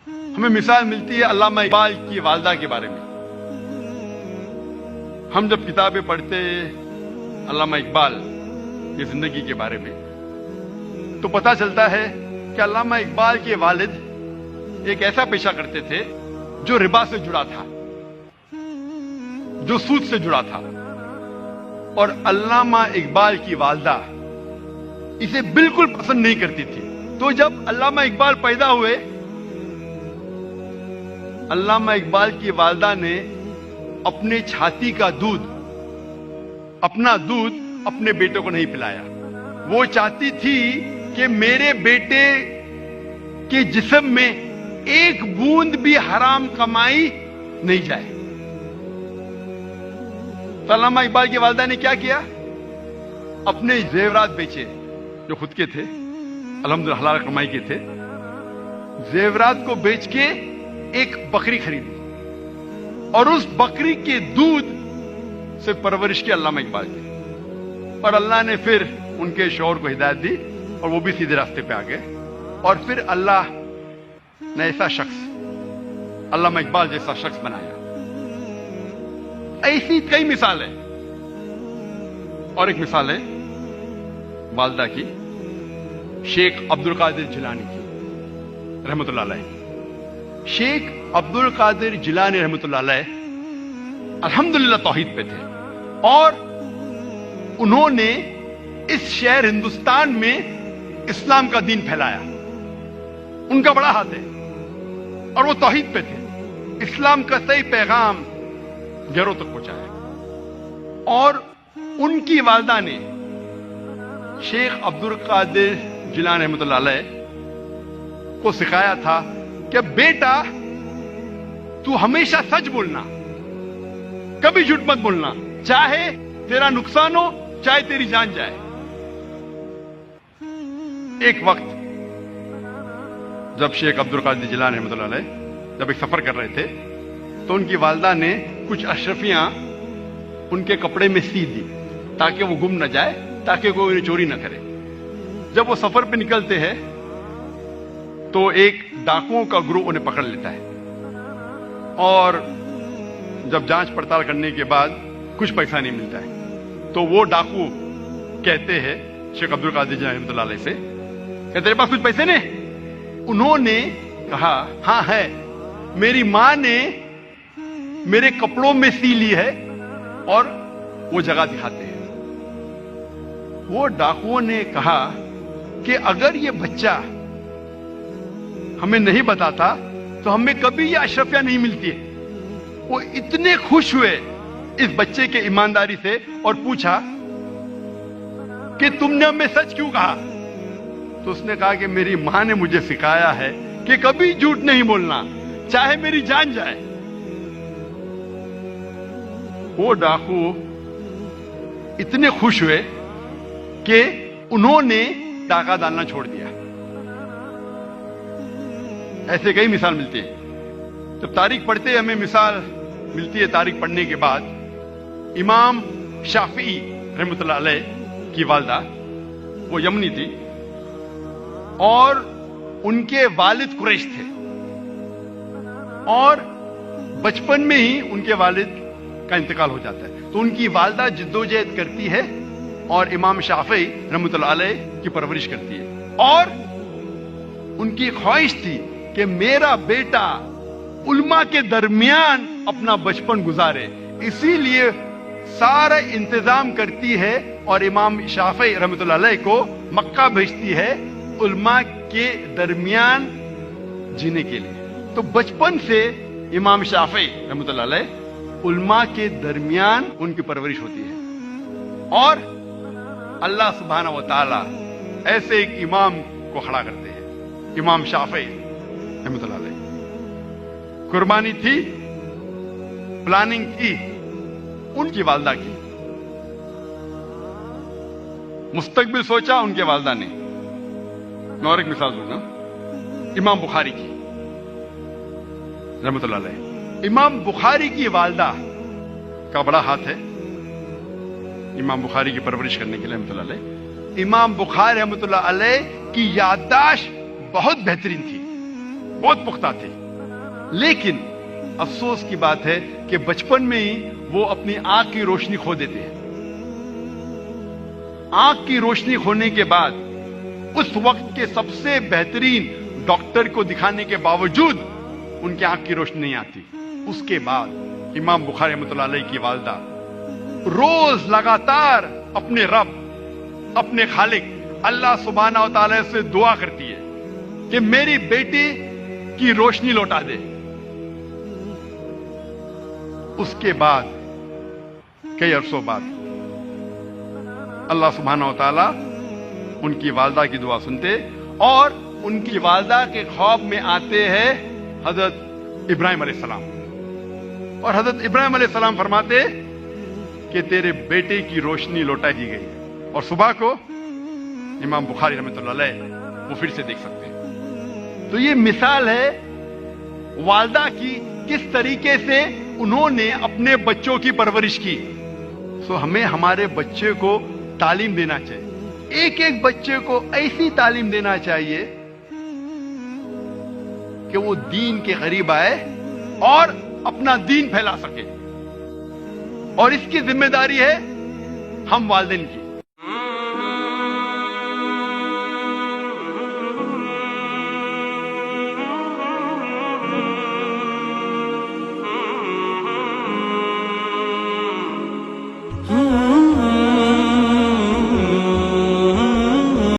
ہمیں مثال ملتی ہے علامہ اقبال کی والدہ کے بارے میں. ہم جب کتابیں پڑھتے علامہ اقبال کی زندگی کے بارے میں تو پتہ چلتا ہے کہ علامہ اقبال کے والد ایک ایسا پیشہ کرتے تھے جو ربا سے جڑا تھا، جو سود سے جڑا تھا، اور علامہ اقبال کی والدہ اسے بالکل پسند نہیں کرتی تھی. تو جب علامہ اقبال پیدا ہوئے، علامہ اقبال کی والدہ نے اپنے چھاتی کا دودھ، اپنا دودھ اپنے بیٹے کو نہیں پلایا. وہ چاہتی تھی کہ میرے بیٹے کے جسم میں ایک بوند بھی حرام کمائی نہیں جائے. تو علامہ اقبال کی والدہ نے کیا کیا؟ اپنے زیورات بیچے جو خود کے تھے، الحمدللہ حلال کمائی کے تھے. زیورات کو بیچ کے ایک بکری خریدی اور اس بکری کے دودھ سے پرورش کی علامہ اقبال کی. اور اللہ نے پھر ان کے شوہر کو ہدایت دی اور وہ بھی سیدھے راستے پہ آ گئے. اور پھر اللہ نے ایسا شخص، علامہ اقبال جیسا شخص بنایا. ایسی کئی مثال ہے. اور ایک مثال ہے والدہ کی، شیخ عبد القادر جیلانی کی رحمۃ اللہ علیہ. شیخ عبد القادر جیلانی رحمۃ اللہ علیہ الحمدللہ توحید پہ تھے، اور انہوں نے اس شہر ہندوستان میں اسلام کا دین پھیلایا. ان کا بڑا ہاتھ ہے اور وہ توحید پہ تھے. اسلام کا صحیح پیغام گھروں تک پہنچایا. اور ان کی والدہ نے شیخ عبد القادر جیلانی رحمۃ اللہ علیہ کو سکھایا تھا کہ بیٹا تو ہمیشہ سچ بولنا، کبھی جھوٹ مت بولنا، چاہے تیرا نقصان ہو چاہے تیری جان جائے. ایک وقت جب شیخ عبد القادر جیلانی رحمۃ اللہ علیہ جب ایک سفر کر رہے تھے تو ان کی والدہ نے کچھ اشرفیاں ان کے کپڑے میں سی دی تاکہ وہ گم نہ جائے، تاکہ کوئی انہیں چوری نہ کرے. جب وہ سفر پہ نکلتے ہیں تو ایک ڈاکوؤں کا گروہ انہیں پکڑ لیتا ہے، اور جب جانچ پڑتال کرنے کے بعد کچھ پیسہ نہیں ملتا ہے تو وہ ڈاکو کہتے ہیں شیخ عبد القادر جیلانی رحمۃ اللہ علیہ سے کہ تیرے پاس کچھ پیسے نہیں؟ انہوں نے کہا ہاں ہے، میری ماں نے میرے کپڑوں میں سی لی ہے. اور وہ جگہ دکھاتے ہیں. وہ ڈاکوؤں نے کہا کہ اگر یہ بچہ ہمیں نہیں بتاتا تو ہمیں کبھی یہ اشرفیاں نہیں ملتی ہے. وہ اتنے خوش ہوئے اس بچے کے ایمانداری سے اور پوچھا کہ تم نے ہمیں سچ کیوں کہا؟ تو اس نے کہا کہ میری ماں نے مجھے سکھایا ہے کہ کبھی جھوٹ نہیں بولنا، چاہے میری جان جائے. وہ ڈاکو اتنے خوش ہوئے کہ انہوں نے ڈاکہ ڈالنا چھوڑ دیا. ایسے کئی مثال ملتی ہے. جب تاریخ پڑھتے ہیں ہمیں مثال ملتی ہے. تاریخ پڑھنے کے بعد امام شافعی رحمۃ اللہ علیہ کی والدہ وہ یمنی تھی اور ان کے والد قریش تھے، اور بچپن میں ہی ان کے والد کا انتقال ہو جاتا ہے. تو ان کی والدہ جدوجہد کرتی ہے اور امام شافعی رحمۃ اللہ علیہ کی پرورش کرتی ہے. اور ان کی خواہش تھی کہ میرا بیٹا علماء کے درمیان اپنا بچپن گزارے، اسی لیے سارا انتظام کرتی ہے اور امام شافعی رحمۃ اللہ علیہ کو مکہ بھیجتی ہے علماء کے درمیان جینے کے لیے. تو بچپن سے امام شافعی رحمۃ اللہ علیہ علماء کے درمیان ان کی پرورش ہوتی ہے. اور اللہ سبحانہ و تعالی ایسے ایک امام کو کھڑا کرتے ہیں، امام شافعی رحمۃ اللہ علیہ. قربانی تھی، پلاننگ تھی ان کی والدہ کی، مستقبل سوچا ان کے والدہ نے. میں اور ایک مثال دوں گا امام بخاری کی رحمۃ اللہ علیہ. امام بخاری کی والدہ کا بڑا ہاتھ ہے امام بخاری کی پرورش کرنے کے لیے رحمۃ اللہ علیہ. امام بخاری رحمۃ اللہ علیہ کی یادداشت بہت بہترین تھی، بہت پختہ تھی، لیکن افسوس کی بات ہے کہ بچپن میں ہی وہ اپنی آنکھ کی روشنی کھو دیتے ہیں۔ آنکھ کی روشنی کھونے کے بعد اس وقت کے سب سے بہترین ڈاکٹر کو دکھانے کے باوجود ان کی آنکھ کی روشنی نہیں آتی۔ اس کے بعد امام بخاری رحمۃ اللہ علیہ کی والدہ روز لگاتار اپنے رب، اپنے خالق اللہ سبحانہ و تعالی سے دعا کرتی ہے کہ میری بیٹی کی روشنی لوٹا دے۔ اس کے بعد کئی عرصوں بعد اللہ سبحانہ و تعالی ان کی والدہ کی دعا سنتے اور ان کی والدہ کے خواب میں آتے ہیں حضرت ابراہیم علیہ السلام، اور حضرت ابراہیم علیہ السلام فرماتے کہ تیرے بیٹے کی روشنی لوٹا دی گئی، اور صبح کو امام بخاری رحمۃ اللہ علیہ وہ پھر سے دیکھ سکتے ہیں۔ تو یہ مثال ہے والدہ کی، کس طریقے سے انہوں نے اپنے بچوں کی پرورش کی۔ سو ہمیں ہمارے بچے کو تعلیم دینا چاہیے، ایک ایک بچے کو ایسی تعلیم دینا چاہیے کہ وہ دین کے قریب آئے اور اپنا دین پھیلا سکے، اور اس کی ذمہ داری ہے ہم والدین کی۔